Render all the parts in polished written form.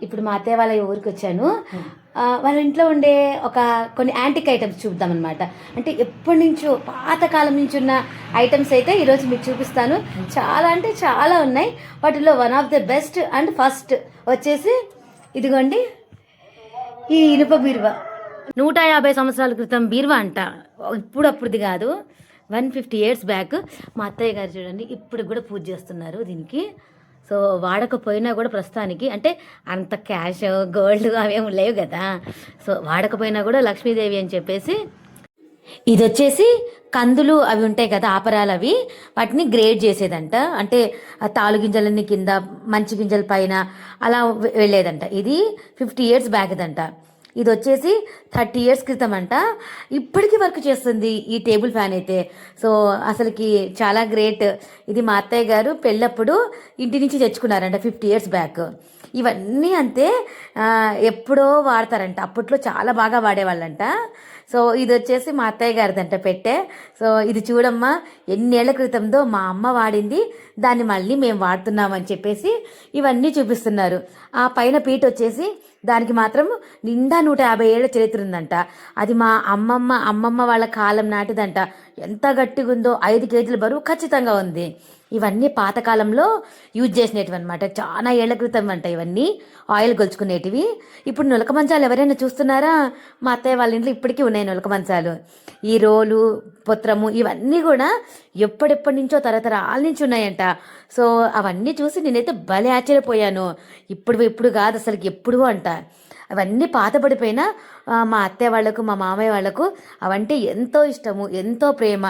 ఇప్పుడు మా అత్తయ్య వాళ్ళ ఊరికి వచ్చాను. వాళ్ళ ఇంట్లో ఉండే కొన్ని యాంటిక్ ఐటమ్స్ చూద్దామన్నమాట. అంటే ఎప్పటి నుంచో పాతకాలం నుంచి ఉన్న ఐటమ్స్ అయితే ఈరోజు మీకు చూపిస్తాను. చాలా అంటే చాలా ఉన్నాయి. వాటిలో one of the best and first వచ్చేసి ఇదిగోండి, ఈ ఇనుప బీరువా. 150 సంవత్సరాల క్రితం బీరువా అంట. ఇప్పుడప్పుడుది కాదు, 150 years బ్యాక్. మా అత్తయ్య గారు చూడండి ఇప్పుడు కూడా పూజ చేస్తున్నారు దీనికి. సో వాడకపోయినా కూడా ప్రస్తుతానికి, అంటే అంత క్యాష్ గోల్డ్ అవేమి లేవు కదా, సో వాడకపోయినా కూడా లక్ష్మీదేవి అని చెప్పేసి ఇది వచ్చేసి కందులు అవి ఉంటాయి కదా, ఆపరాలు, అవి వాటిని గ్రేడ్ చేసేదంట. అంటే తాలు గింజలన్నీ కింద, మంచి గింజల పైన అలా వెళ్ళేదంట. ఇది 50 years బ్యాక్దంట. ఇది వచ్చేసి 30 years క్రితం అంట. ఇప్పటికీ వర్క్ చేస్తుంది ఈ టేబుల్ ఫ్యాన్ అయితే. సో అసలుకి చాలా గ్రేట్. ఇది మా అత్తయ్య గారు పెళ్ళప్పుడు ఇంటి నుంచి తెచ్చుకున్నారంట 50 years బ్యాక్. ఇవన్నీ అంతే, ఎప్పుడో వాడతారంట. అప్పట్లో చాలా బాగా వాడేవాళ్ళంట. సో ఇది వచ్చేసి మా అత్తయ్య గారిదంట పెట్టే. సో ఇది చూడమ్మా, ఎన్నేళ్ల క్రితందో మా అమ్మ వాడింది, దాన్ని మళ్ళీ మేము వాడుతున్నామని చెప్పేసి ఇవన్నీ చూపిస్తున్నారు. ఆ పైన పీట వచ్చేసి దానికి మాత్రం నిండా 150 ఏళ్ల చరిత్ర ఉందంట. అది మా అమ్మమ్మ వాళ్ళ కాలం నాటిదంట. ఎంత గట్టిగా ఉందో, 5 kg బరువు ఖచ్చితంగా ఉంది. ఇవన్నీ పాతకాలంలో యూజ్ చేసినవి అనమాట. చాలా ఏళ్ల క్రితం అంట ఇవన్నీ, ఆయిల్ గొలుచుకునేటివి. ఇప్పుడు నులక మంచాలు ఎవరైనా చూస్తున్నారా? మా అత్తయ్య వాళ్ళ ఇంట్లో ఇప్పటికీ ఉన్నాయి నులక మంచాలు. ఈ రోలు, పొత్రము ఇవన్నీ కూడా ఎప్పటి నుంచో తరతరాల నుంచి ఉన్నాయంట. సో అవన్నీ చూసి నేనైతే భలే ఆశ్చర్యపోయాను. ఇప్పుడు కాదు అసలుకి, ఎప్పుడు అంట. అవన్నీ పాతపడిపోయినా మా అత్తయ్య వాళ్లకు, మా మామయ్య వాళ్లకు అవంటే ఎంతో ఇష్టము, ఎంతో ప్రేమ.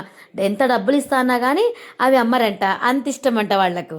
ఎంత డబ్బులు ఇస్తా అన్నా కానీ అవి అమ్మరంట, అంత ఇష్టం అంట వాళ్లకు.